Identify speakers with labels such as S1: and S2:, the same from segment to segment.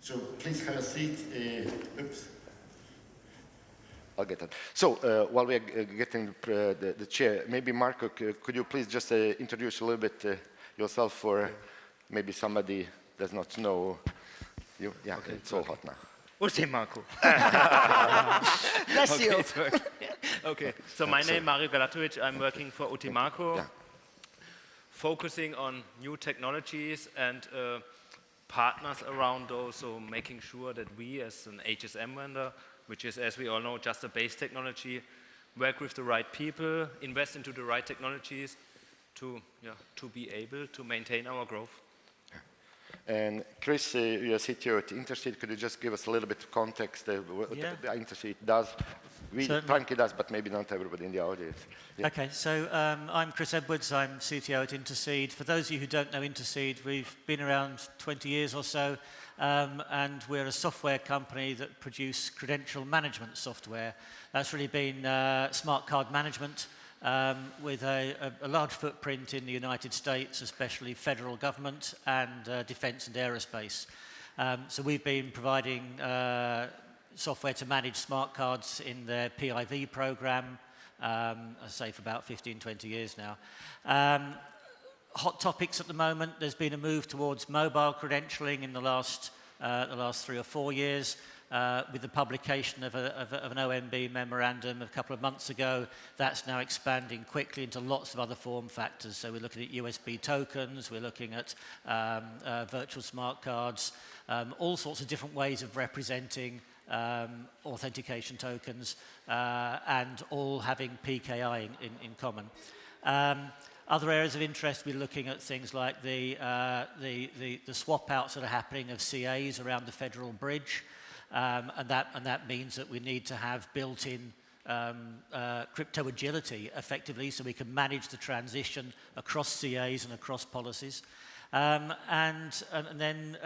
S1: So please have a seat. Oops.
S2: I'll get that. So while we are getting the chair, maybe Marco, could you please just introduce a little bit yourself for maybe somebody does not know you? Yeah, okay, it's all hot now.
S3: Marco.
S4: Bless you.
S3: Okay, so my name is Mario Galatovic. I'm working for Utimarco, focusing on new technologies and partners around those, so making sure that we as an HSM vendor, which is, as we all know, just a base technology, work with the right people, invest into the right technologies to be able to maintain our growth.
S2: And Chris, you're CTO at Interseed. Could you just give us a little bit of context what Interseed does? PrimeKey does, but maybe not everybody in the audience.
S5: Yeah. Okay, so I'm Chris Edwards. I'm CTO at Interseed. For those of you who don't know Interseed, we've been around 20 years or so, and we're a software company that produce credential management software. That's really been smart card management with a large footprint in the United States, especially federal government and defense and aerospace. So we've been providing software to manage smart cards in their PIV program, I say for about 15, 20 years now. Hot topics at the moment, there's been a move towards mobile credentialing in the last 3 or 4 years. With the publication of an OMB memorandum a couple of months ago, that's now expanding quickly into lots of other form factors. So we're looking at USB tokens, we're looking at virtual smart cards, all sorts of different ways of representing authentication tokens, and all having PKI in common. Other areas of interest, we're looking at things like the swap outs that are happening of CAs around the Federal Bridge. And that means that we need to have built-in crypto agility effectively, so we can manage the transition across CAs and across policies. And then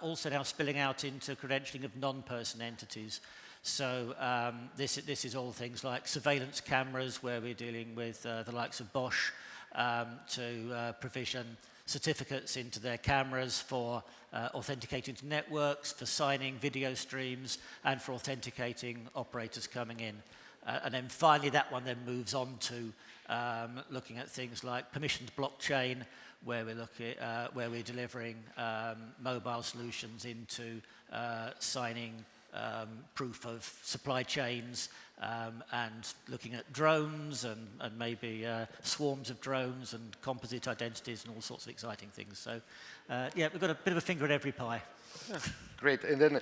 S5: also now spilling out into credentialing of non-person entities. So this is all things like surveillance cameras, where we're dealing with the likes of Bosch to provision certificates into their cameras for authenticating to networks, for signing video streams, and for authenticating operators coming in. And then finally, that one then moves on to looking at things like permissioned blockchain, where we're delivering mobile solutions into signing proof of supply chains, and looking at drones and maybe swarms of drones and composite identities and all sorts of exciting things. So yeah, we've got a bit of a finger in every pie.
S2: Yeah, great. And then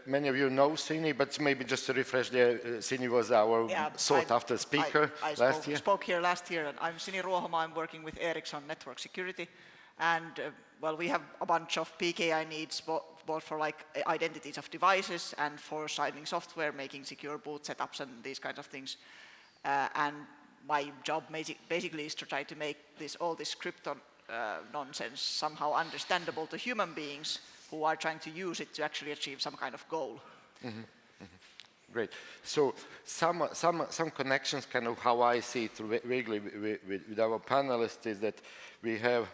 S2: many of you know Sini, but maybe just to refresh there, Sini was our sought-after speaker last year.
S4: I spoke here last year, and I'm Sini Ruohomaa. I'm working with Ericsson Network Security. And well, we have a bunch of PKI needs, both for like identities of devices and for signing software, making secure boot setups and these kinds of things. And my job basically is to try to make all this crypto nonsense somehow understandable to human beings who are trying to use it to actually achieve some kind of goal.
S2: Mm-hmm. Mm-hmm. Great. So some connections, kind of how I see it regularly with our panelists, is that we have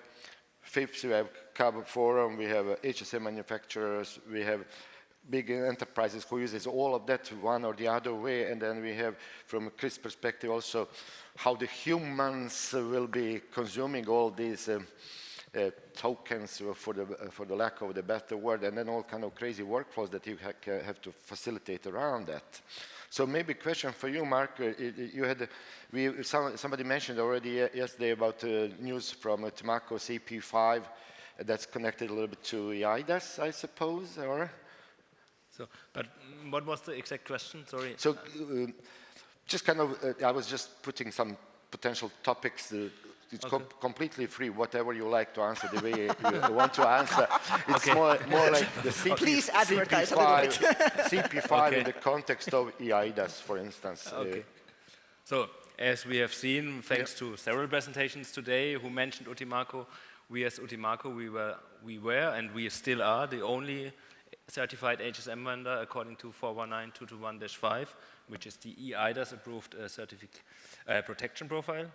S2: FIPS, we have Cab Forum, we have HSM manufacturers, we have big enterprises who uses all of that one or the other way, and then we have, from Chris' perspective, also how the humans will be consuming all these tokens, for the lack of the better word, and then all kind of crazy workflows that you have to facilitate around that. So maybe a question for you, Mark. You had somebody mentioned already yesterday about news from Utimarco CP5 that's connected a little bit to EIDAS, I suppose, or?
S3: So, but what was the exact question? Sorry.
S2: So, just kind of, I was just putting some potential topics. It's completely free, whatever you like to answer, the way you want to answer. It's more like the
S4: Please advertise a little bit.
S2: CP5 in the context of EIDAS, for instance.
S3: Okay. So, as we have seen, thanks to several presentations today who mentioned Utimarco, we as Utimarco, we were and we still are the only certified HSM vendor according to 419-221-5, which is the EIDAS approved protection profile,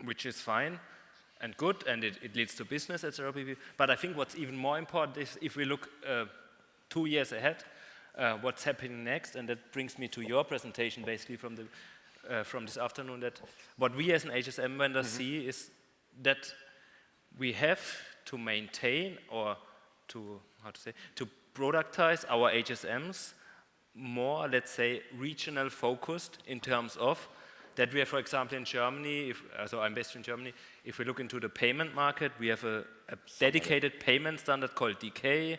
S3: which is fine and good, and it leads to business, etc. But I think what's even more important is if we look 2 years ahead, what's happening next, and that brings me to your presentation basically from this afternoon, that what we as an HSM vendor see is that we have to maintain or to productize our HSMs more, let's say, regional focused in terms of that we have, for example, in Germany, so I'm based in Germany, if we look into the payment market, we have a dedicated payment standard called DK.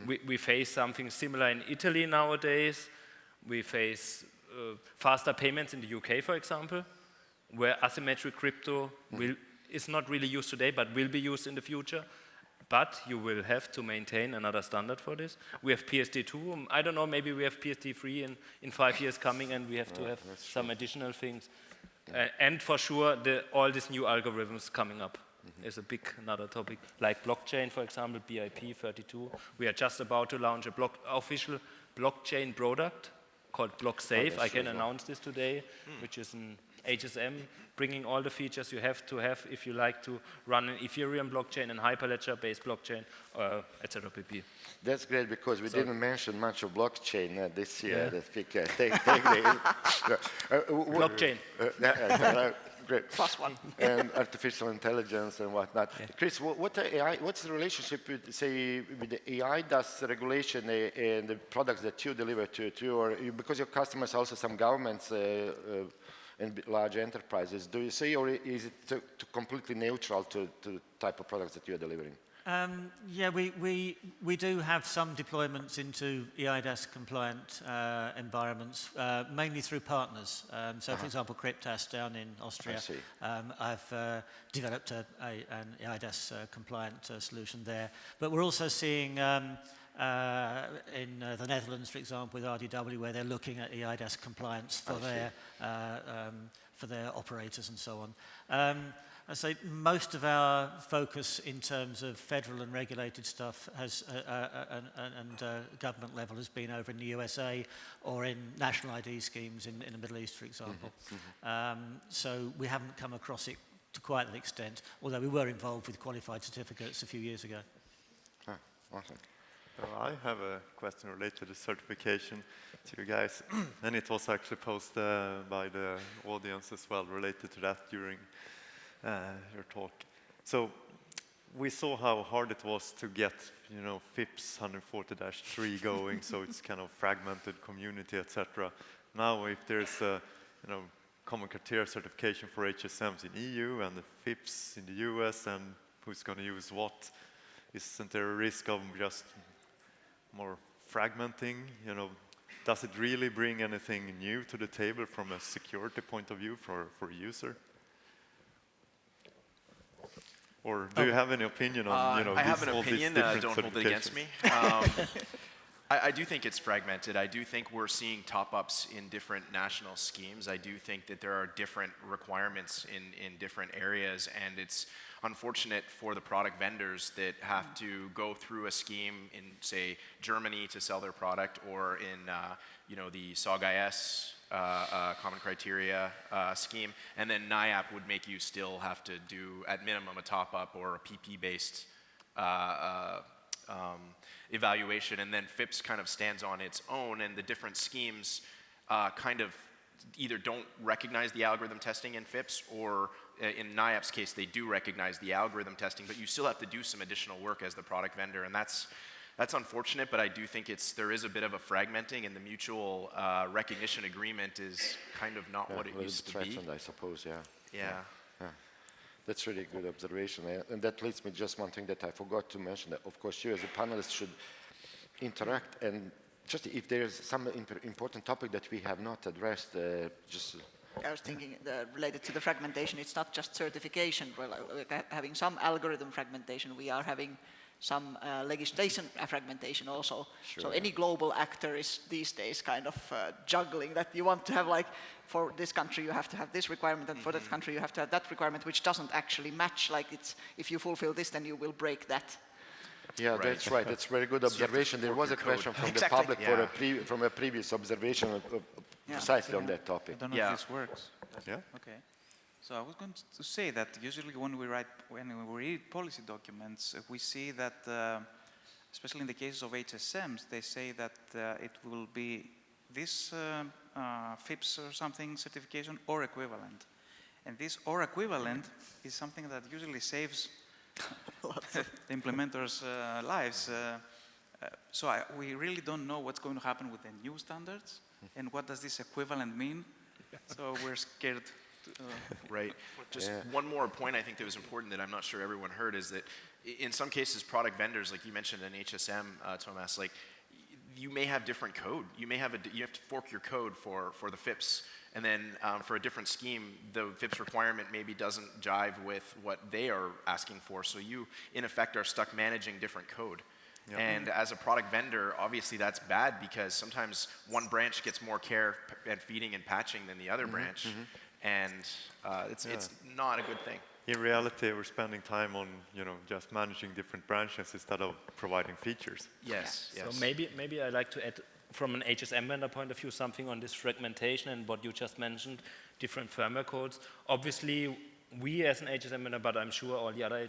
S3: We face something similar in Italy nowadays. We face faster payments in the UK, for example, where asymmetric crypto is not really used today, but will be used in the future. But you will have to maintain another standard for this. We have PSD2. I don't know, maybe we have PSD3 in 5 years coming, and we have to have some additional things. And for sure, all these new algorithms coming up is a big another topic. Like blockchain, for example, BIP 32. We are just about to launch a official blockchain product called BlockSafe. I can announce this today, which is an HSM bringing all the features you have to have if you like to run an Ethereum blockchain and Hyperledger-based blockchain, etc. pp.
S2: That's great, because we didn't mention much of blockchain this year.
S3: Yeah.
S2: That's PKI Tech Days.
S3: Blockchain.
S2: Great.
S4: Plus one.
S2: And artificial intelligence and whatnot. Yeah. Chris, what's the relationship with, say, with the AI does regulation and the products that you deliver to or because your customers are also some governments and large enterprises, do you see, or is it completely neutral to the type of products that you're delivering?
S5: Yeah, we do have some deployments into EIDAS compliant environments, mainly through partners. So, for example, Cryptas down in Austria, I've developed an EIDAS compliant solution there. But we're also seeing in the Netherlands, for example, with RDW, where they're looking at EIDAS compliance for their operators and so on. I say most of our focus in terms of federal and regulated stuff has and government level has been over in the USA or in national ID schemes in the Middle East, for example. So we haven't come across it to quite that extent, although we were involved with qualified certificates a few years ago.
S2: Awesome.
S6: So I have a question related to the certification to you guys, and it was actually posed by the audience as well, related to that during your talk. So we saw how hard it was to get, FIPS 140-3 going, so it's kind of fragmented community, etc. Now, if there's a, common criteria certification for HSMs in EU and the FIPS in the US, and who's going to use what, isn't there a risk of just more fragmenting? Does it really bring anything new to the table from a security point of view for a user? Or do you have any opinion on,
S7: I have an opinion, don't hold it against me. I do think it's fragmented. I do think we're seeing top-ups in different national schemes. I do think that there are different requirements in different areas, and it's unfortunate for the product vendors that have to go through a scheme in, say, Germany to sell their product, or in, the SOG-IS common criteria scheme, and then NIAP would make you still have to do, at minimum, a top-up or a PP-based evaluation, and then FIPS kind of stands on its own, and the different schemes kind of either don't recognize the algorithm testing in FIPS, or in NIAP's case, they do recognize the algorithm testing, but you still have to do some additional work as the product vendor, and that's unfortunate, but I do think there is a bit of a fragmenting, and the mutual recognition agreement is kind of not what it used to be.
S2: I suppose, yeah.
S7: Yeah.
S2: That's really good observation, and that leads me just one thing that I forgot to mention. That of course, you as a panelist should interact, and just if there's some important topic that we have not addressed,
S4: I was thinking related to the fragmentation, it's not just certification. Well, having some algorithm fragmentation, we are having some legislation fragmentation also.
S2: Sure.
S4: So any global actor is these days kind of juggling that you want to have, like, for this country you have to have this requirement, and for that country you have to have that requirement, which doesn't actually match. Like, it's, if you fulfill this, then you will break that.
S2: Yeah, right. That's right. That's very good observation. There was a question from the public from a previous observation precisely on that topic.
S8: I don't know if this works. Yeah. Okay. So I was going to say that usually when we read policy documents, we see that especially in the cases of HSMs, they say that it will be this FIPS or something certification or equivalent. And this or equivalent is something that usually saves the implementers' lives. So we really don't know what's going to happen with the new standards and what does this equivalent mean. So we're scared.
S7: Right. Just one more point I think that was important that I'm not sure everyone heard is that in some cases product vendors, like you mentioned an HSM, Thomas, like you may have different code. You may have you have to fork your code for the FIPS, and then for a different scheme, the FIPS requirement maybe doesn't jive with what they are asking for. So you, in effect, are stuck managing different code. Yep. And as a product vendor, obviously that's bad because sometimes one branch gets more care and feeding and patching than the other branch, and it's not a good thing.
S6: In reality, we're spending time on just managing different branches instead of providing features.
S7: Yes.
S3: So maybe I'd like to add from an HSM vendor point of view something on this fragmentation and what you just mentioned, different firmware codes. Obviously, we as an HSM vendor, but I'm sure all the other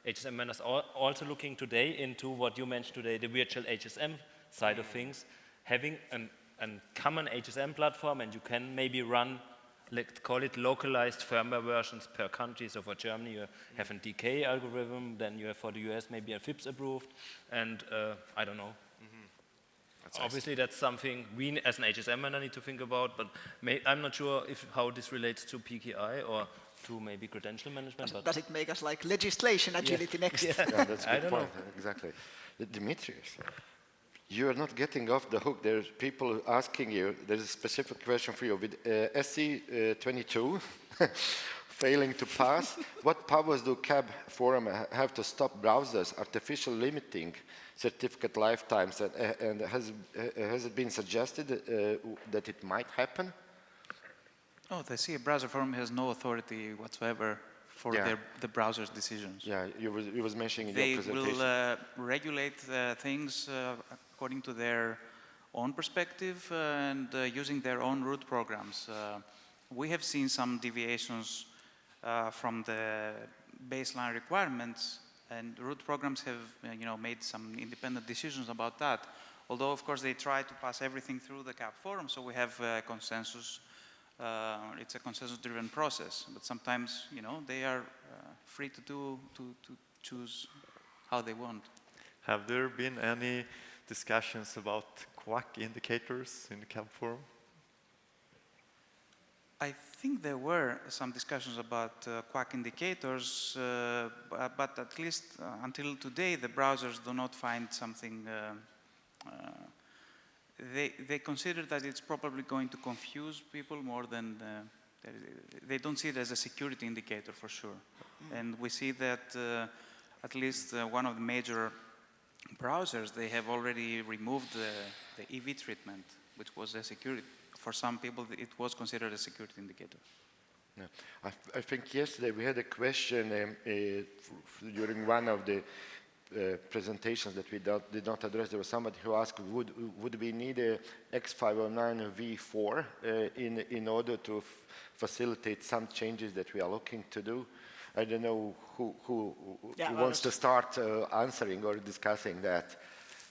S3: HSM vendors are also looking today into what you mentioned today, the virtual HSM side of things, having a common HSM platform, and you can maybe run, let's call it localized firmware versions per country. So for Germany, you have a DK algorithm, then you have for the US maybe a FIPS approved, and I don't know. Obviously, that's something we as an HSM vendor need to think about, but I'm not sure how this relates to PKI or to maybe credential management.
S4: Does it make us like legislation agility next?
S2: Yeah, that's a good point. Exactly. Dimitrios, you are not getting off the hook. There's people asking you, there's a specific question for you. With SC22 failing to pass, what powers do CAB Forum have to stop browsers artificial limiting certificate lifetimes? And has it been suggested that it might happen?
S8: Oh, the CA Browser Forum has no authority whatsoever for the browser's decisions.
S2: Yeah, you was mentioning in your presentation.
S8: They will regulate things according to their own perspective and using their own root programs. We have seen some deviations from the baseline requirements, and root programs have made some independent decisions about that. Although, of course, they try to pass everything through the CAB Forum, so we have consensus. It's a consensus-driven process, but sometimes they are free to choose how they want.
S6: Have there been any discussions about quack indicators in the CAB Forum?
S8: I think there were some discussions about quack indicators, but at least until today, the browsers do not find something. They consider that it's probably going to confuse people more than they don't see it as a security indicator for sure. And we see that at least one of the major browsers, they have already removed the EV treatment, which was a security. For some people, it was considered a security indicator.
S2: Yeah. I think yesterday we had a question during one of the presentations that we did not address. There was somebody who asked, would we need a X509 V4 in order to facilitate some changes that we are looking to do? I don't know who wants to start answering or discussing that.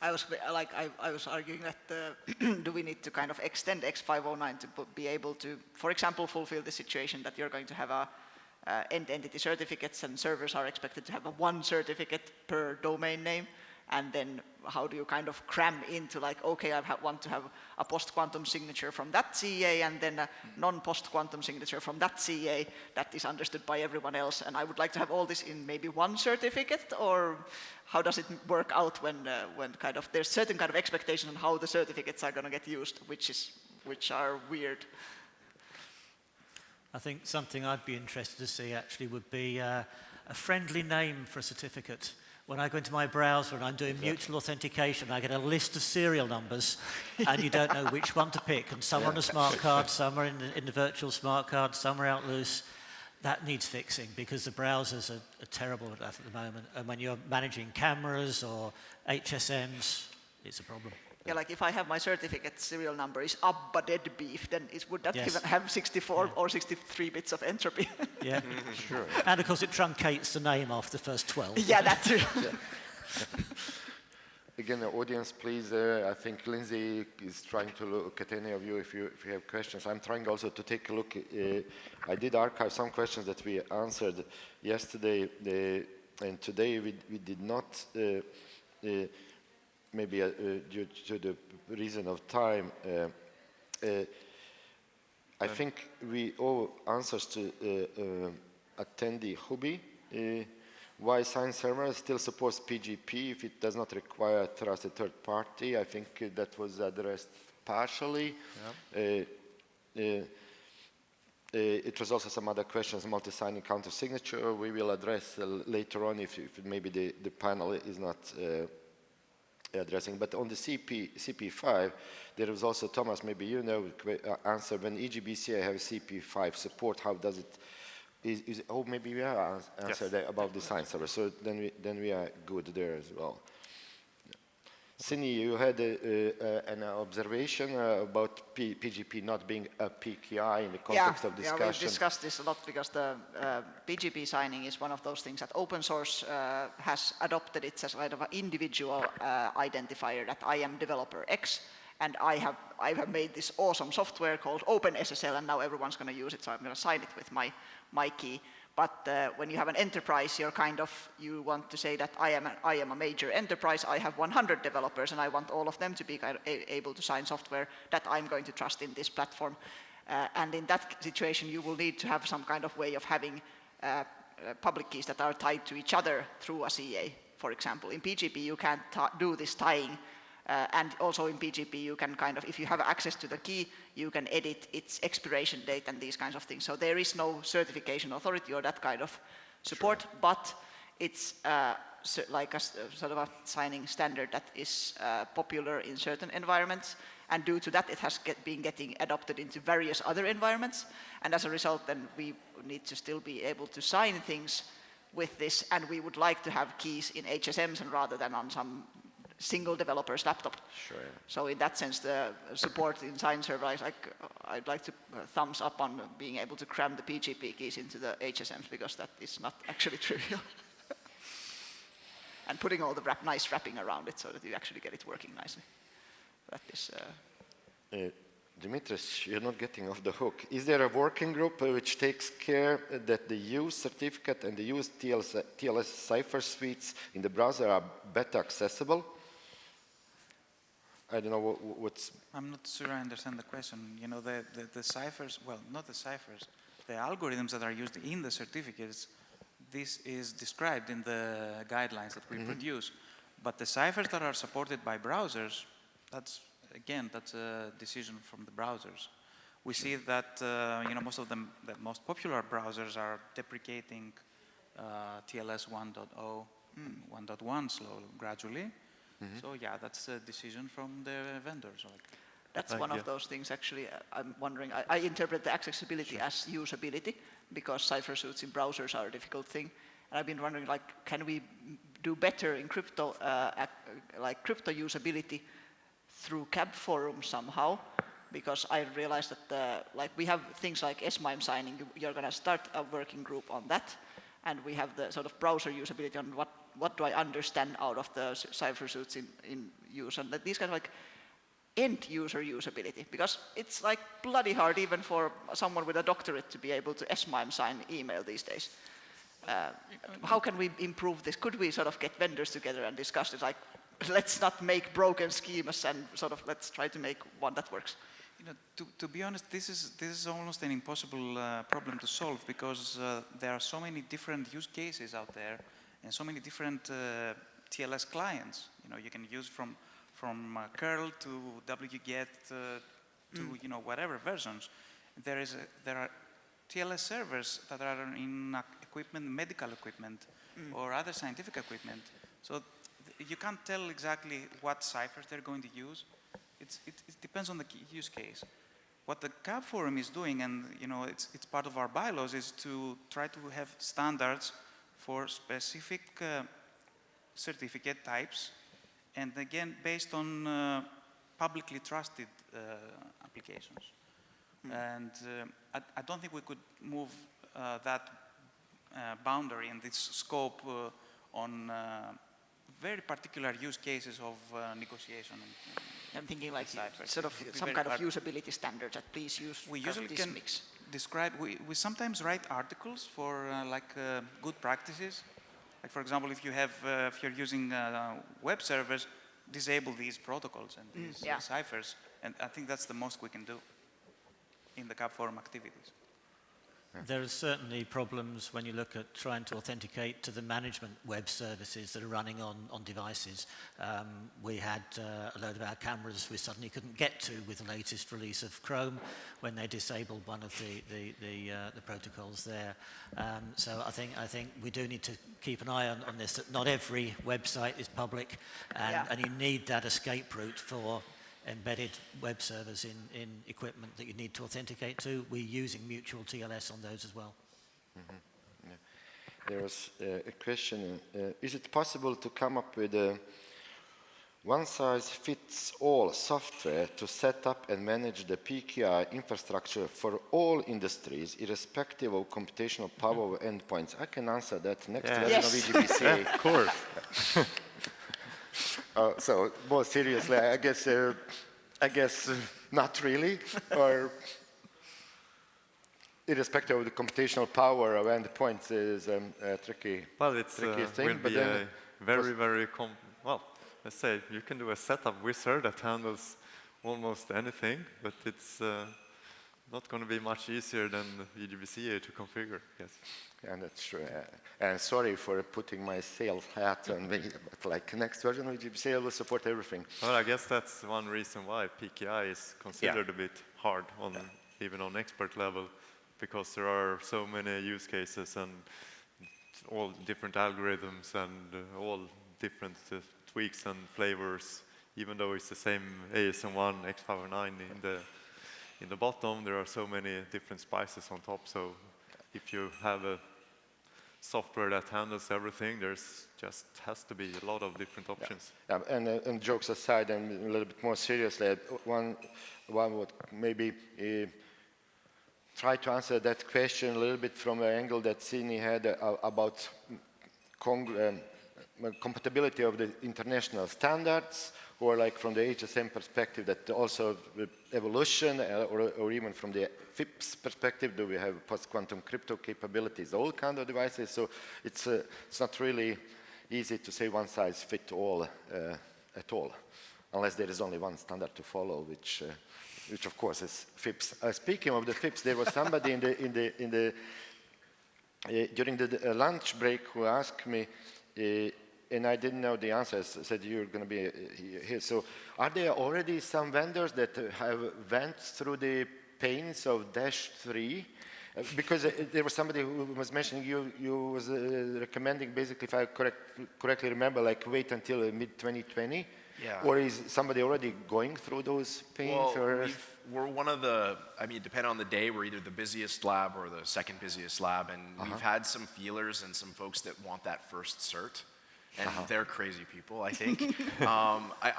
S4: I was arguing that do we need to kind of extend X509 to be able to, for example, fulfill the situation that you're going to have end entity certificates and servers are expected to have one certificate per domain name, and then how do you kind of cram into like, okay, I want to have a post-quantum signature from that CA and then a non-post-quantum signature from that CA that is understood by everyone else, and I would like to have all this in maybe one certificate, or how does it work out when kind of there's certain kind of expectation on how the certificates are going to get used, which are weird.
S5: I think something I'd be interested to see actually would be a friendly name for a certificate. When I go into my browser and I'm doing mutual authentication, I get a list of serial numbers and you don't know which one to pick. And some are on a smart card, some are in the virtual smart card, some are out loose. That needs fixing because the browsers are terrible at that at the moment. And when you're managing cameras or HSMs, it's a problem.
S4: Yeah, like if I have my certificate serial number is Abba Dead Beef, then would that even have 64 or 63 bits of entropy?
S5: Yeah, sure. And of course it truncates the name after the first 12.
S4: Yeah, that too.
S2: again, the audience, please, I think Lindsay is trying to look at any of you if you have questions. I'm trying also to take a look. I did archive some questions that we answered yesterday, and today we did not, maybe due to the reason of time. I think we owe answers to attendee Hubi. Why Science Server still supports PGP if it does not require trusted third party? I think that was addressed partially. Yeah. It was also some other questions, multi-signing counter signature. We will address later on if maybe the panel is not addressing. But on the CP5, there was also, Thomas, maybe you know, answer when EGBCI have CP5 support, how does it, maybe we are answered about the Science Server, so then we are good there as well. Sini, you had an observation about PGP not being a PKI in the context of discussion.
S4: Yeah, we've discussed this a lot because the PGP signing is one of those things that open source has adopted it as kind of an individual identifier that I am developer X, and I have made this awesome software called OpenSSL, and now everyone's going to use it, so I'm going to sign it with my key. But when you have an enterprise, you want to say that I am a major enterprise, I have 100 developers, and I want all of them to be able to sign software that I'm going to trust in this platform. And in that situation, you will need to have some kind of way of having public keys that are tied to each other through a CA, for example. In PGP, you can't do this tying. And also in PGP, you can kind of, if you have access to the key, you can edit its expiration date and these kinds of things. So there is no certification authority or that kind of support, but it's like a sort of a signing standard that is popular in certain environments. And due to that, it has been getting adopted into various other environments. And as a result, then we need to still be able to sign things with this. And we would like to have keys in HSMs and rather than on some single developer's laptop.
S2: Sure. Yeah.
S4: So in that sense, the support in Science Server, I'd like to thumbs up on being able to cram the PGP keys into the HSMs, because that is not actually trivial. And putting all the nice wrapping around it so that you actually get it working nicely. That is...
S2: Dimitris, you're not getting off the hook. Is there a working group which takes care that the use certificate and the use TLS cipher suites in the browser are better accessible? I don't know what's...
S8: I'm not sure I understand the question. You know, the ciphers, well, not the ciphers, the algorithms that are used in the certificates, this is described in the guidelines that we produce. But the ciphers that are supported by browsers, that's a decision from the browsers. We see that, you know, most of them, the most popular browsers are deprecating TLS 1.0, 1.1 gradually. So yeah, that's a decision from the vendors.
S4: That's one of those things, actually. I'm wondering, I interpret the accessibility as usability, because cipher suites in browsers are a difficult thing. And I've been wondering, like, can we do better in crypto, like crypto usability through CAB forum somehow? Because I realized that, like, we have things like SMIME signing. You're going to start a working group on that. And we have the sort of browser usability on what do I understand out of the cipher suites in use, and these kind of like end user usability, because it's like bloody hard even for someone with a doctorate to be able to SMIME sign email these days. How can we improve this? Could we sort of get vendors together and discuss it, like, let's not make broken schemas and sort of let's try to make one that works?
S8: You know, to be honest, this is almost an impossible problem to solve, because there are so many different use cases out there and so many different TLS clients. You know, you can use from curl to wget to you know, whatever versions. There are TLS servers that are in equipment, medical equipment, or other scientific equipment. So you can't tell exactly what ciphers they're going to use. It depends on the use case. What the CAB forum is doing, and you know, it's part of our bylaws, is to try to have standards for specific certificate types, and again, based on publicly trusted applications. And I don't think we could move that boundary and this scope on very particular use cases of negotiation.
S4: I'm thinking like
S8: ciphers.
S4: sort of some kind of usability standards that please use
S8: we
S4: kind
S8: usually
S4: of this
S8: can
S4: mix.
S8: describe, we sometimes write articles for good practices. Like for example, if you're using web servers, disable these protocols and these ciphers. And I think that's the most we can do in the CAP forum activities.
S5: There are certainly problems when you look at trying to authenticate to the management web services that are running on devices. We had a load of our cameras we suddenly couldn't get to with the latest release of Chrome when they disabled one of the protocols there. So I think we do need to keep an eye on this, that not every website is public, and you need that escape route for embedded web servers in equipment that you need to authenticate to. We're using mutual TLS on those as well.
S2: Mm-hmm. Yeah. There was a question, is it possible to come up with a one-size-fits-all software to set up and manage the PKI infrastructure for all industries, irrespective of computational power of endpoints? I can answer that next version of EGPCA.
S6: Of course.
S2: So more seriously, I guess not really, or irrespective of the computational power of endpoints is a tricky,
S6: well, it's
S2: tricky thing.
S6: will
S2: But
S6: be
S2: then
S6: very well. Let's say you can do a setup wizard that handles almost anything, but it's not going to be much easier than EGPCA to configure. Yes.
S2: And that's true. And sorry for putting my sales hat on me, but like next version of EGPCA will support everything.
S6: Well, I guess that's one reason why PKI is considered a bit hard on even on expert level, because there are so many use cases and all different algorithms and all different tweaks and flavors. Even though it's the same ASM1 X509 in the bottom, there are so many different spices on top. So if you have a software that handles everything, there's just has to be a lot of different options.
S2: Yeah. And jokes aside, and a little bit more seriously, one would maybe try to answer that question a little bit from an angle that Sini had about compatibility of the international standards, or like from the HSM perspective, that also evolution, or even from the FIPS perspective, do we have post-quantum crypto capabilities, all kind of devices. So it's not really easy to say one size fits all at all, unless there is only one standard to follow, which of course is FIPS. Speaking of the FIPS, there was somebody during the lunch break who asked me, and I didn't know the answer. I said you're going to be here. So are there already some vendors that have went through the pains of -3? Because there was somebody who was mentioning you was recommending, basically, if I correctly remember, like wait until mid-2020.
S7: Yeah.
S2: Or is somebody already going through those pains?
S7: Well, we're one of the, I mean, depending on the day, we're either the busiest lab or the second busiest lab, and we've had some feelers and some folks that want that first cert. And they're crazy people, I think.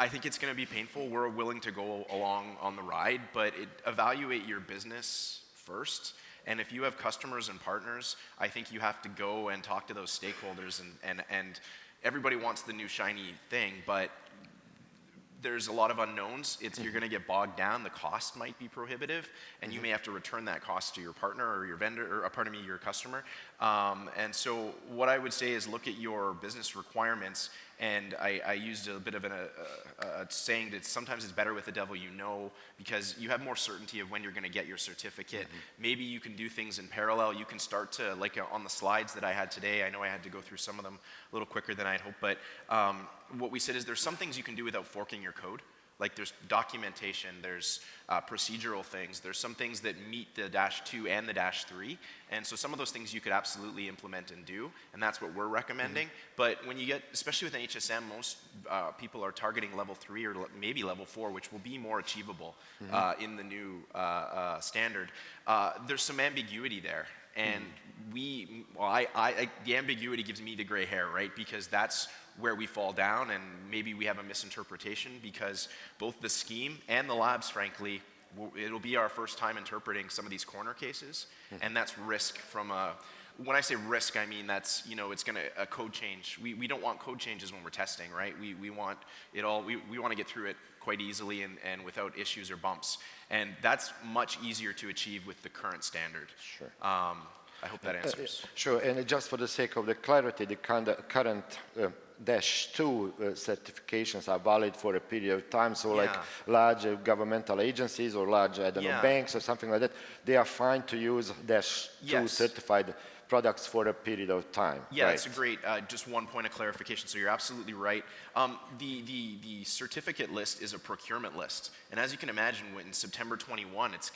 S7: I think it's going to be painful. We're willing to go along on the ride, but evaluate your business first. And if you have customers and partners, I think you have to go and talk to those stakeholders. And everybody wants the new shiny thing, but there's a lot of unknowns. You're going to get bogged down. The cost might be prohibitive, and you may have to return that cost to your partner or your vendor, or pardon me, your customer. And so what I would say is look at your business requirements. And I used a bit of a saying that sometimes it's better with the devil you know, because you have more certainty of when you're going to get your certificate. Maybe you can do things in parallel. You can start to, like on the slides that I had today, I know I had to go through some of them a little quicker than I'd hoped, but what we said is there's some things you can do without forking your code. Like there's documentation, there's procedural things, there's some things that meet the -2 and the -3, and so some of those things you could absolutely implement and do, and that's what we're recommending. But when you get, especially with an HSM, most people are targeting level 3 or maybe level 4, which will be more achievable in the new standard. There's some ambiguity there, and the ambiguity gives me the gray hair, right? Because that's where we fall down, and maybe we have a misinterpretation, because both the scheme and the labs, frankly, it'll be our first time interpreting some of these corner cases, and that's risk from a when I say risk, I mean that's, it's going to, a code change. We don't want code changes when we're testing, right? We want it all, we want to get through it quite easily and without issues or bumps. And that's much easier to achieve with the current standard.
S2: Sure.
S7: I hope that answers.
S2: Sure, and just for the sake of the clarity, the current -2 certifications are valid for a period of time, so like large governmental agencies or large, I don't know, banks or something like that, they are fine to use -2 certified products for a period of time.
S7: Yeah, that's a great, just one point of clarification, so you're absolutely right. The certificate list is a procurement list, and as you can imagine, in September 2021, it's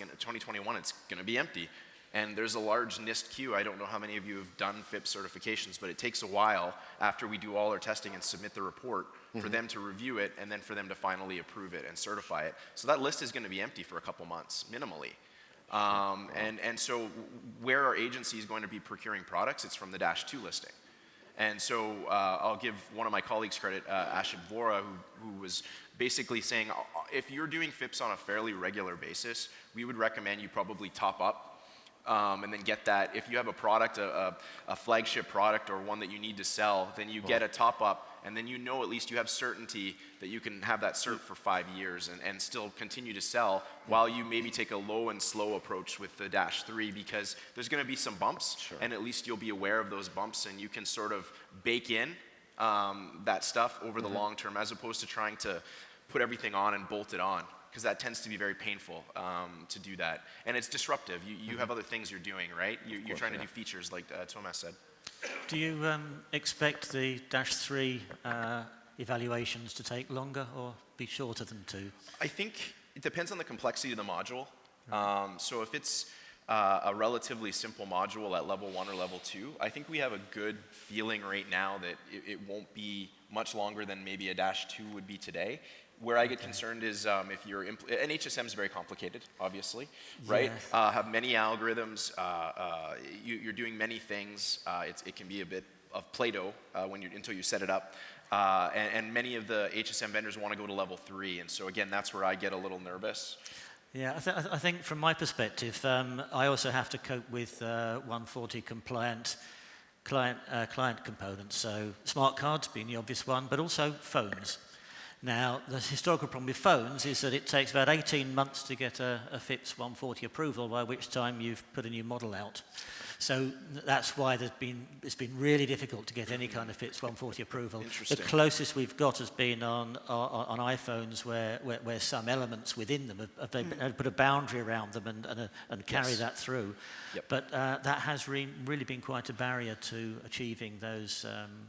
S7: going to be empty. And there's a large NIST queue. I don't know how many of you have done FIPS certifications, but it takes a while after we do all our testing and submit the report for them to review it and then for them to finally approve it and certify it. So that list is going to be empty for a couple months, minimally. And so where our agency is going to be procuring products, it's from the -2 listing. And so I'll give one of my colleagues credit, Ashid Vora, who was basically saying, if you're doing FIPS on a fairly regular basis, we would recommend you probably top up and then get that. If you have a product, a flagship product or one that you need to sell, then you get a top up, and then at least you have certainty that you can have that cert for 5 years and still continue to sell while you maybe take a low and slow approach with the -3, because there's going to be some bumps, and at least you'll be aware of those bumps and you can sort of bake in that stuff over the long term, as opposed to trying to put everything on and bolt it on, because that tends to be very painful to do that. And it's disruptive. You have other things you're doing, right? You're trying to do features like Thomas said.
S5: Do you expect the -3 evaluations to take longer or be shorter than 2?
S7: I think it depends on the complexity of the module. So if it's a relatively simple module at level 1 or level 2, I think we have a good feeling right now that it won't be much longer than maybe a -2 would be today. Where I get concerned is if you're, and HSM is very complicated, obviously, right?
S5: Yes.
S7: Have many algorithms, you're doing many things. It can be a bit of Play-Doh until you set it up. And many of the HSM vendors want to go to level 3, and so again, that's where I get a little nervous.
S5: Yeah, I think from my perspective, I also have to cope with 140 compliant client components. So smart cards being the obvious one, but also phones. Now, the historical problem with phones is that it takes about 18 months to get a FIPS 140 approval, by which time you've put a new model out. So that's why it's been really difficult to get any kind of FIPS 140 approval. The closest we've got has been on iPhones where some elements within them have put a boundary around them and carry that through.
S7: Yep.
S5: But that has really been quite a barrier to achieving those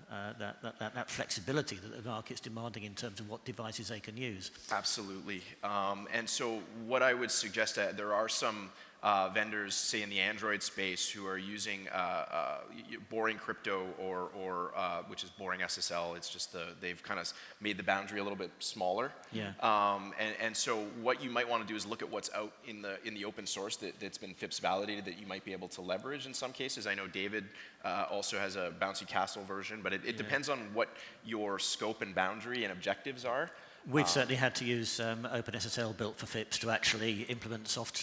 S5: that flexibility that the market's demanding in terms of what devices they can use.
S7: Absolutely. And so what I would suggest, there are some vendors, say in the Android space, who are using boring crypto or which is boring SSL. It's just they've kind of made the boundary a little bit smaller.
S5: Yeah.
S7: And so what you might want to do is look at what's out in the open source that's been FIPS validated that you might be able to leverage in some cases. I know David also has a Bouncy Castle version, but it depends on what your scope and boundary and objectives are.
S5: We've certainly had to use OpenSSL built for FIPS to actually implement soft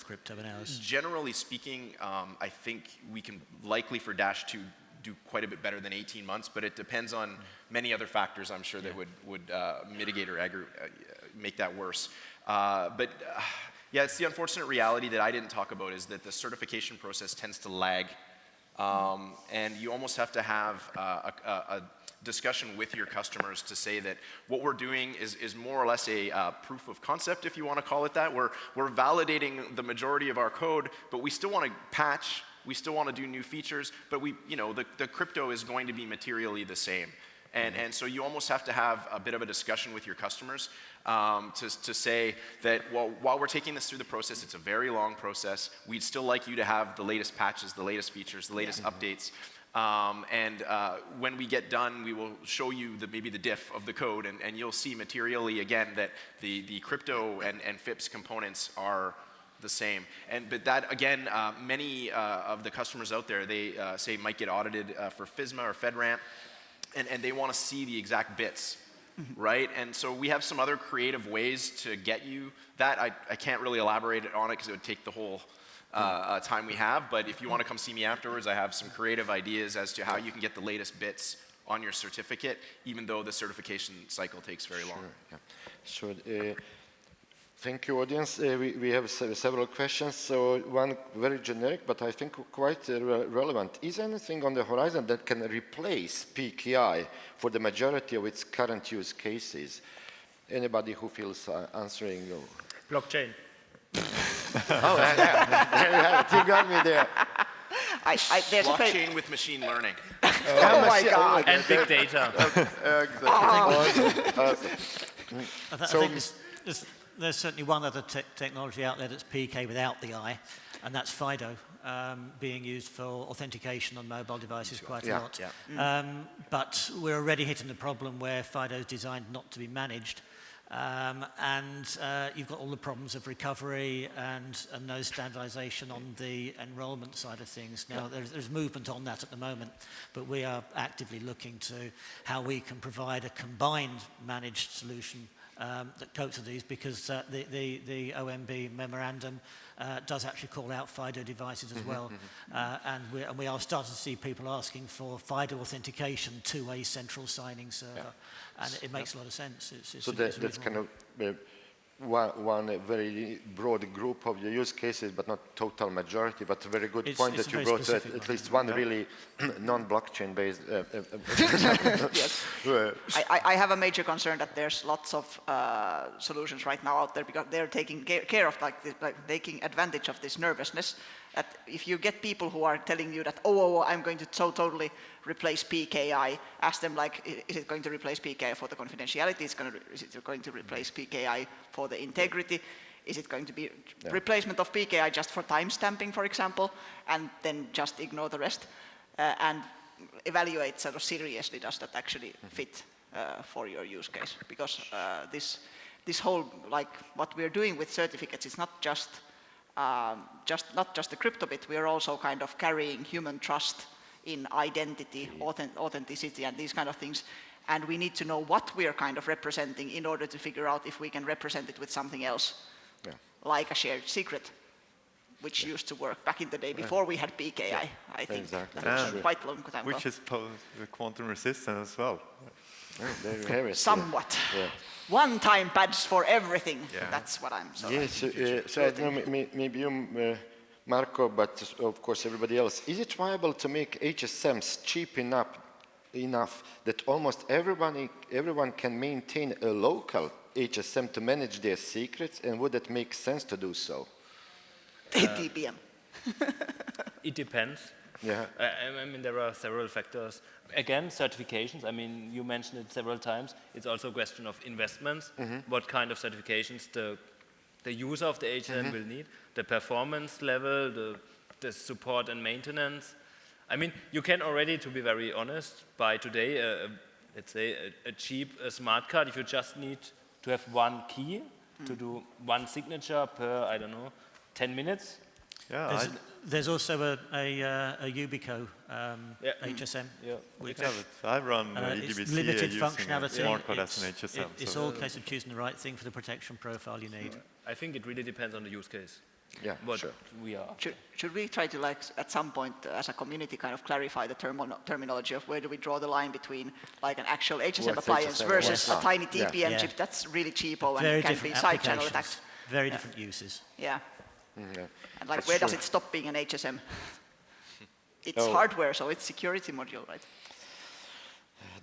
S5: crypto in ours.
S7: Generally speaking, I think we can likely for -2 do quite a bit better than 18 months, but it depends on many other factors, I'm sure, that would mitigate or make that worse. Yeah, it's the unfortunate reality that I didn't talk about is that the certification process tends to lag. And you almost have to have a discussion with your customers to say that what we're doing is more or less a proof of concept, if you want to call it that. We're validating the majority of our code, but we still want to patch, we still want to do new features, but the crypto is going to be materially the same. And so you almost have to have a bit of a discussion with your customers to say that, well, while we're taking this through the process, it's a very long process. We'd still like you to have the latest patches, the latest features, the latest updates. When we get done, we will show you maybe the diff of the code, and you'll see materially, again, that the crypto and FIPS components are the same. But that, again, many of the customers out there, they say might get audited for FISMA or FedRAMP, and they want to see the exact bits, right? And so we have some other creative ways to get you that. I can't really elaborate on it because it would take the whole time we have. But if you want to come see me afterwards, I have some creative ideas as to how you can get the latest bits on your certificate, even though the certification cycle takes very long.
S2: Sure. Thank you, audience. We have several questions. So one very generic, but I think quite relevant. Is anything on the horizon that can replace PKI for the majority of its current use cases? Anybody who feels answering?
S3: Blockchain.
S2: Oh, yeah. You got me there.
S4: There's
S7: Blockchain with machine learning.
S4: oh my God.
S3: And big data.
S5: I think there's certainly one other technology out there that's PK without the I, and that's FIDO, being used for authentication on mobile devices quite a lot.
S2: Yeah.
S5: But we're already hitting the problem where FIDO is designed not to be managed. And you've got all the problems of recovery and no standardization on the enrollment side of things. Now, there's movement on that at the moment, but we are actively looking to how we can provide a combined managed solution that copes with these, because the OMB memorandum does actually call out FIDO devices as well. And we are starting to see people asking for FIDO authentication to a central signing server. And it makes a lot of sense.
S2: So that's kind of one very broad group of the use cases, but not total majority, but a very good point that you brought to at least one really non-blockchain based.
S4: Yes. I have a major concern that there's lots of solutions right now out there because they're taking care of like taking advantage of this nervousness. That if you get people who are telling you that, oh, I'm going to totally replace PKI, ask them like, is it going to replace PKI for the confidentiality? Is it going to replace PKI for the integrity? Is it going to be replacement of PKI just for timestamping, for example, and then just ignore the rest? And evaluate sort of seriously, does that actually fit for your use case? Because this whole, like what we're doing with certificates is not just the crypto bit, we are also kind of carrying human trust in identity, authenticity, and these kind of things. And we need to know what we are kind of representing in order to figure out if we can represent it with something else, like a shared secret, which used to work back in the day before we had PKI, I think.
S2: Exactly.
S4: That was quite long time ago.
S6: Which is quantum resistant as well.
S4: Somewhat. One-time pads for everything. That's what I'm saying.
S2: Yes, so I don't know, maybe you, Marco, but of course everybody else. Is it viable to make HSMs cheap enough that almost everyone can maintain a local HSM to manage their secrets, and would it make sense to do so?
S4: TPM.
S3: It depends.
S2: Yeah.
S3: I mean, there are several factors. Again, certifications, I mean, you mentioned it several times. It's also a question of investments. What kind of certifications the user of the HSM will need, the performance level, the support and maintenance. I mean, you can already, to be very honest, buy today, let's say, a cheap smart card if you just need to have one key to do one signature per, I don't know, 10 minutes.
S6: Yeah,
S5: there's also a Ubico HSM.
S6: I run EDBC
S5: it's limited
S6: using
S5: functionality.
S6: smart card as an HSM.
S5: It's all a case of choosing the right thing for the protection profile you need.
S3: I think it really depends on the use case.
S2: Yeah,
S3: what
S2: sure.
S3: we are.
S4: Should we try to, like, at some point, as a community, kind of clarify the terminology of where do we draw the line between, like, an actual HSM appliance versus a tiny TPM chip that's really cheapo and can be side channel attacks?
S5: Very different uses.
S4: Yeah.
S2: Yeah.
S4: And like, where does it stop being an HSM? It's hardware, so it's security module, right?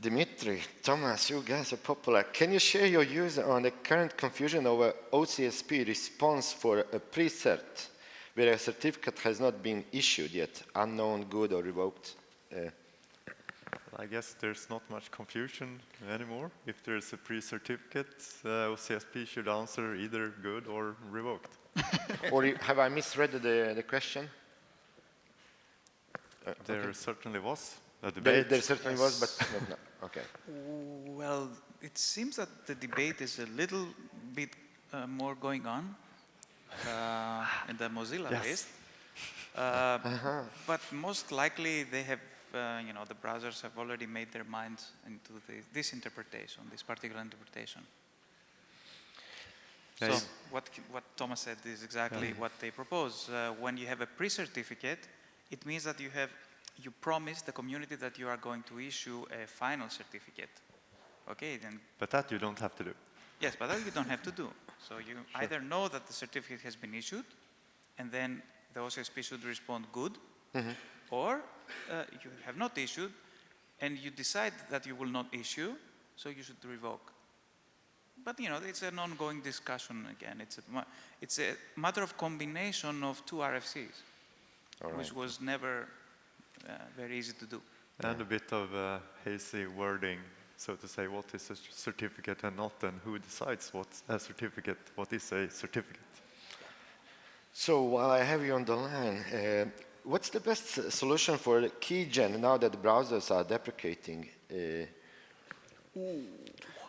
S2: Dimitri, Thomas, you guys are popular. Can you share your views on the current confusion over OCSP response for a pre-cert, where a certificate has not been issued yet, unknown, good, or revoked?
S6: I guess there's not much confusion anymore. If there's a pre-certificate, OCSP should answer either good or revoked.
S2: Or have I misread the question?
S6: There certainly was a debate.
S2: There certainly was, but no. Okay.
S8: Well, it seems that the debate is a little bit more going on in the Mozilla list. But most likely they have, the browsers have already made their minds into this interpretation, this particular interpretation. So what Thomas said is exactly what they propose. When you have a pre-certificate, it means that you promise the community that you are going to issue a final certificate. Okay, then.
S6: But that you don't have to do.
S8: Yes, but that you don't have to do. So you either know that the certificate has been issued, and then the OSSP should respond good, or you have not issued, and you decide that you will not issue, so you should revoke. But it's an ongoing discussion again. It's a matter of combination of two RFCs, which was never very easy to do.
S6: And a bit of hazy wording, so to say, what is a certificate and not, and who decides what's a certificate, what is a certificate?
S2: So while I have you on the line, what's the best solution for the key gen now that the browsers are deprecating?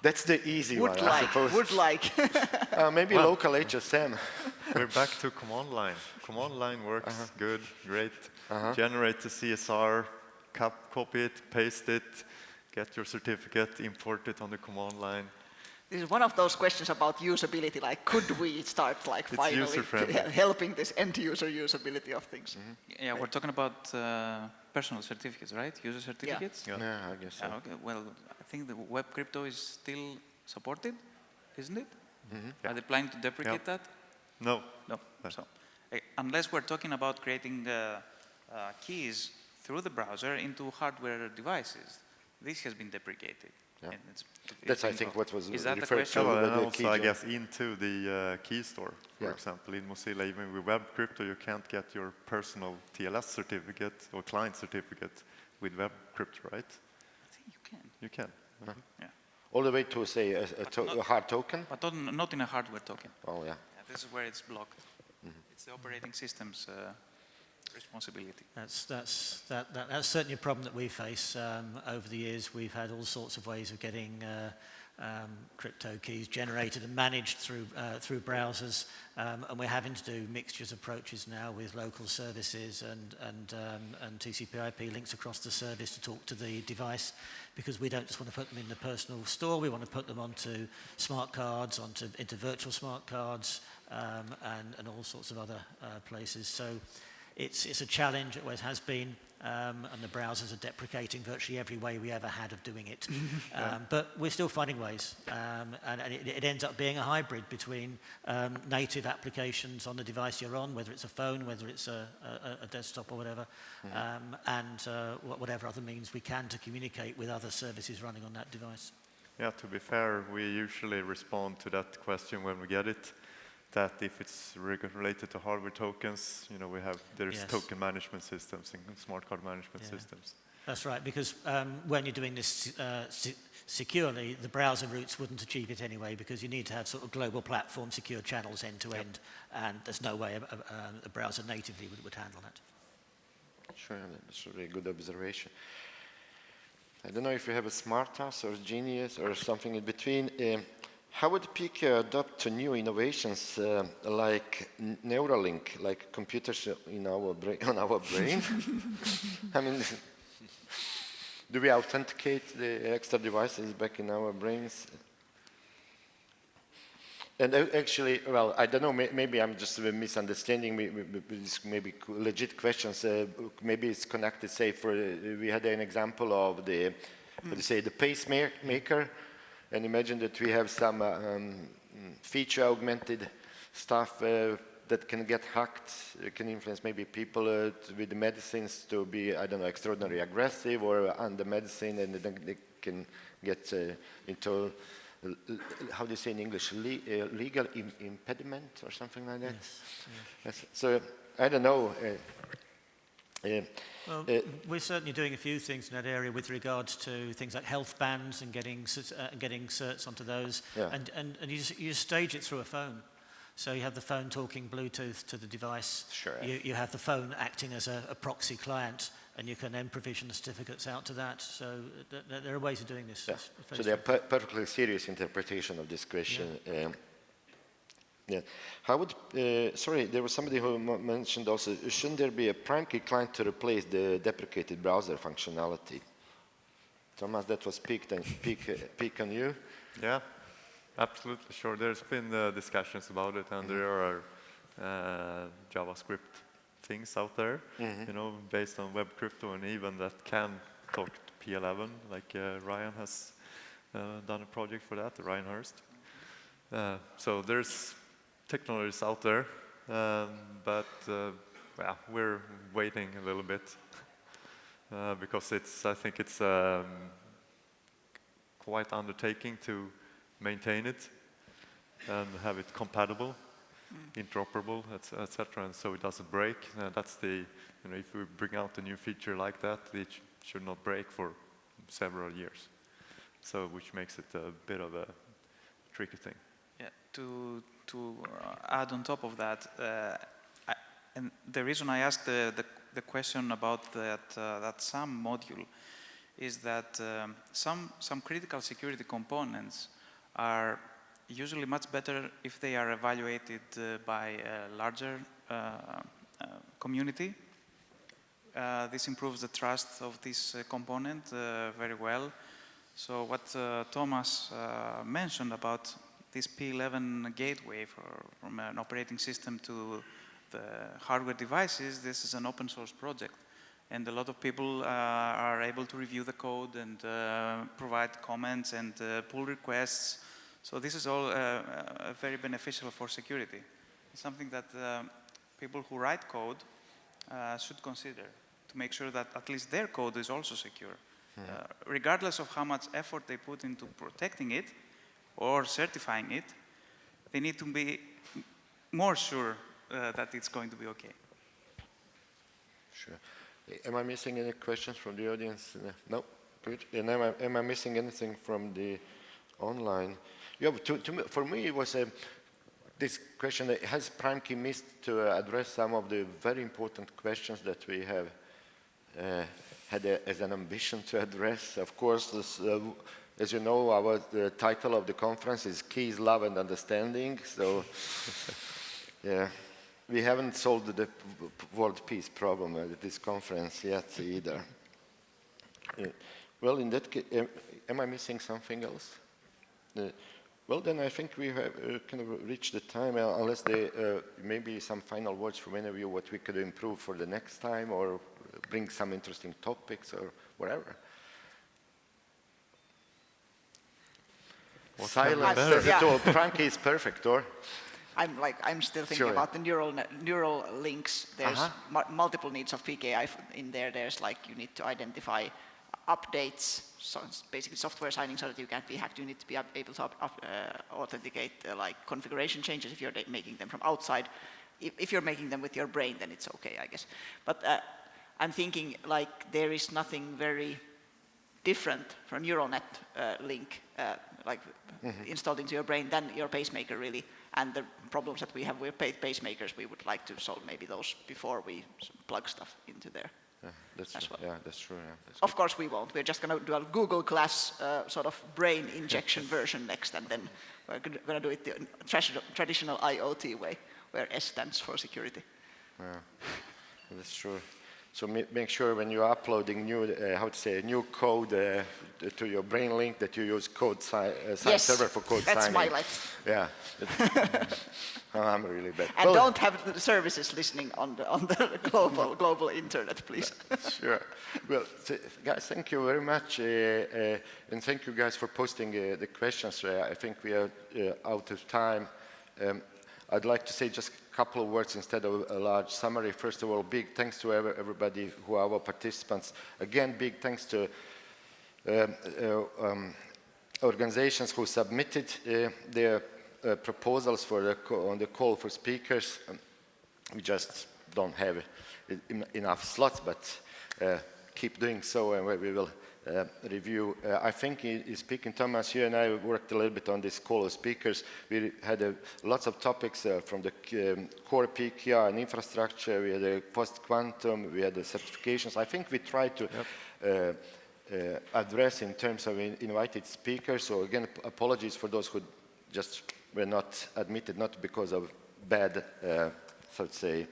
S2: That's the easy one, I suppose.
S4: Would like.
S2: Maybe local HSM.
S6: We're back to command line. Command line works good, great. Generate the CSR, copy it, paste it, get your certificate, import it on the command line.
S4: This is one of those questions about usability, like could we start finally helping this end-user usability of things?
S8: Yeah, we're talking about personal certificates, right? User certificates?
S2: Yeah, I guess so.
S8: Okay. Well, I think the web crypto is still supported, isn't it? Are they planning to deprecate that?
S6: No.
S8: No. So, unless we're talking about creating keys through the browser into hardware devices, this has been deprecated.
S2: Yeah.
S8: And
S2: That's, I think, what was
S8: Is that the
S2: referred
S8: question?
S2: to.
S6: And also, I guess, into the key store, for example, in Mozilla, even with web crypto, you can't get your personal TLS certificate or client certificate with web crypto, right?
S8: I think you can.
S6: You can.
S8: Yeah.
S2: All the way to, say, a hard token?
S8: But not in a hardware token.
S2: Oh, yeah.
S8: This is where it's blocked. It's the operating system's responsibility.
S5: That's certainly a problem that we face. Over the years, we've had all sorts of ways of getting crypto keys generated and managed through browsers, and we're having to do mixtures approaches now with local services and TCP/IP links across the service to talk to the device, because we don't just want to put them in the personal store. We want to put them onto smart cards, into virtual smart cards, and all sorts of other places. So it's a challenge, it always has been, and the browsers are deprecating virtually every way we ever had of doing it. But we're still finding ways, and it ends up being a hybrid between native applications on the device you're on, whether it's a phone, whether it's a desktop or whatever, and whatever other means we can to communicate with other services running on that device.
S6: Yeah, to be fair, we usually respond to that question when we get it, that if it's related to hardware tokens, there's token management systems and smart card management systems.
S5: That's right, because when you're doing this securely, the browser routes wouldn't achieve it anyway, because you need to have sort of global platform secure channels end to end, and there's no way a browser natively would handle that.
S2: Sure, that's a really good observation. I don't know if you have a SmartOS or Genius or something in between. How would PKI adapt to new innovations like Neuralink, like computers in on our brain? I mean, do we authenticate the extra devices back in our brains? And actually, well, I don't know, maybe I'm just misunderstanding, maybe legit questions. Maybe it's connected, say, we had an example of the pacemaker. And imagine that we have some feature-augmented stuff that can get hacked, can influence maybe people with the medicines to be, I don't know, extraordinarily aggressive or under medicine, and then they can get into, how do you say in English, legal impediment or something like that? Yes. So, I don't know.
S5: Well, we're certainly doing a few things in that area with regards to things like health bans and getting certs onto those. Yeah. And you just stage it through a phone. So you have the phone talking Bluetooth to the device.
S2: Sure.
S5: You have the phone acting as a proxy client, and you can then provision the certificates out to that. So there are ways of doing this.
S2: Yeah. So they are perfectly serious interpretation of this question. Yeah. Yeah. How would, sorry, there was somebody who mentioned also, shouldn't there be a PrimeKey client to replace the deprecated browser functionality? Thomas, that was picked on you.
S6: Yeah. Absolutely, sure. There's been discussions about it, and there are JavaScript things out there, you know, based on web crypto, and even that can talk to P11, like Ryan has done a project for that, Ryan Hurst. So there's technologies out there, but well, we're waiting a little bit because I think it's quite undertaking to maintain it and have it compatible, interoperable, etc., and so it doesn't break. That's the, you know, if we bring out a new feature like that, it should not break for several years. So, which makes it a bit of a tricky thing.
S8: Yeah. To add on top of that, and the reason I asked the question about that SAM module is that some critical security components are usually much better if they are evaluated by a larger community. This improves the trust of this component very well. So what Thomas mentioned about this P11 gateway from an operating system to the hardware devices, this is an open source project. And a lot of people are able to review the code and provide comments and pull requests. So this is all very beneficial for security. It's something that people who write code should consider to make sure that at least their code is also secure. Regardless of how much effort they put into protecting it or certifying it, they need to be more sure that it's going to be okay.
S2: Sure. Am I missing any questions from the audience? No? Good. And am I missing anything from the online? Yeah, for me it was this question, has PrimeKey missed to address some of the very important questions that we have had as an ambition to address? Of course, this, as you know, the title of the conference is Keys, Love and Understanding. So, yeah. We haven't solved the world peace problem at this conference yet either. Well, in that case, am I missing something else? Well, then I think we have kind of reached the time, unless there maybe some final words from any of you, what we could improve for the next time, or bring some interesting topics, or whatever. Silence says it all. PrimeKey is perfect, or?
S4: I'm still thinking about the neural links. There's multiple needs of PKI in there. There's like you need to identify updates, so it's basically software signing so that you can't be hacked. You need to be able to authenticate like configuration changes if you're making them from outside. If you're making them with your brain, then it's okay, I guess. But I'm thinking like there is nothing very different from neural net link, installed into your brain than your pacemaker really. And the problems that we have with pacemakers, we would like to solve maybe those before we plug stuff into there.
S2: Yeah, that's true.
S4: Well.
S2: Yeah, that's true. Yeah, that's
S4: of course we won't. We're just going to do a Google class sort of brain injection version next, and then we're going to do it the traditional IoT way, where S stands for security.
S2: Yeah, that's true. So make sure when you're uploading new code to your brain link that you use code server for code signing.
S4: That's my life.
S2: Yeah. I'm really bad.
S4: And don't have the services listening on the global internet, please.
S2: Sure. Well, guys, thank you very much, and thank you guys for posting the questions. I think we are out of time. I'd like to say just a couple of words instead of a large summary. First of all, big thanks to everybody who are our participants. Again, big thanks to organizations who submitted their proposals on the call for speakers. We just don't have enough slots, but keep doing so, and we will review. I think speaking, Thomas, you and I worked a little bit on this call of speakers. We had lots of topics from the core PKI and infrastructure. We had the post-quantum. We had the certifications. I think we tried to address in terms of invited speakers. So again, apologies for those who just were not admitted, not because of bad, so to say,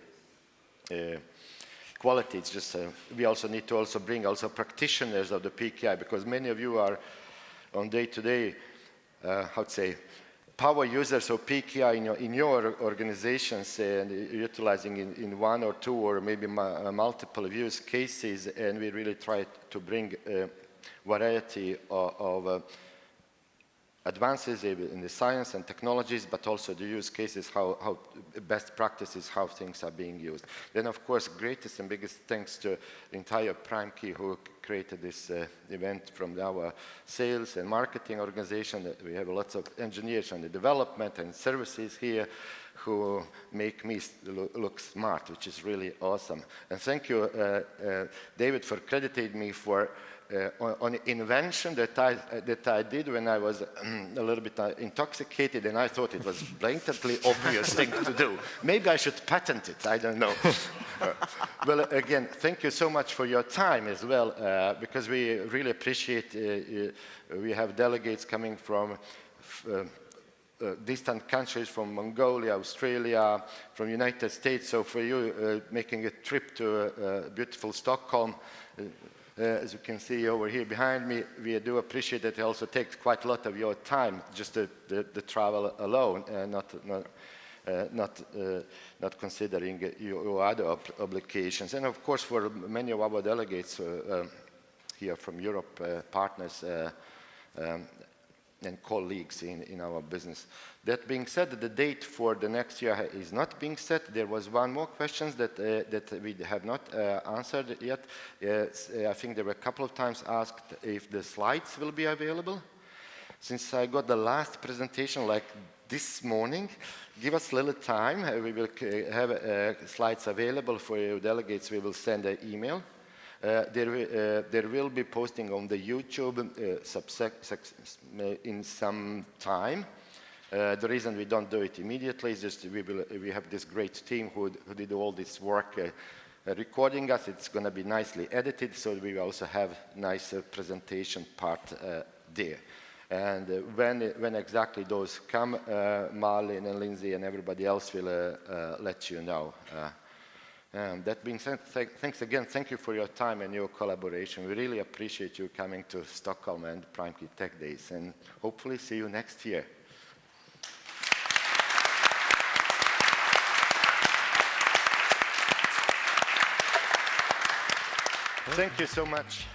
S2: quality. It's just we also need to bring practitioners of the PKI, because many of you are on day-to-day, power users of PKI in your organizations and utilizing in one or two or maybe multiple use cases, and we really try to bring a variety of advances in the science and technologies, but also the use cases, how best practices, how things are being used. Then, of course, greatest and biggest thanks to the entire PrimeKey who created this event, from our sales and marketing organization. We have lots of engineers on the development and services here who make me look smart, which is really awesome. And thank you, David, for crediting me for on invention that I did when I was a little bit intoxicated, and I thought it was blatantly obvious thing to do. Maybe I should patent it, I don't know. Well, again, thank you so much for your time as well, because we really appreciate, we have delegates coming from distant countries, from Mongolia, Australia, from United States. So for you, making a trip to beautiful Stockholm, as you can see over here behind me, we do appreciate that it also takes quite a lot of your time, just the travel alone, not considering your other obligations. And of course, for many of our delegates here from Europe, partners and colleagues in our business. That being said, the date for the next year is not being set. There was one more question that we have not answered yet. I think there were a couple of times asked if the slides will be available. Since I got the last presentation like this morning, give us a little time. We will have slides available for you delegates. We will send an email. There will be posting on the YouTube in some time. The reason we don't do it immediately is just we have this great team who did all this work recording us. It's going to be nicely edited, so we also have nice presentation part there. And when exactly those come, Marlene and Lindsay and everybody else will let you know. That being said, thanks again. Thank you for your time and your collaboration. We really appreciate you coming to Stockholm and PrimeKey Tech Days, and hopefully see you next year. Thank you so much.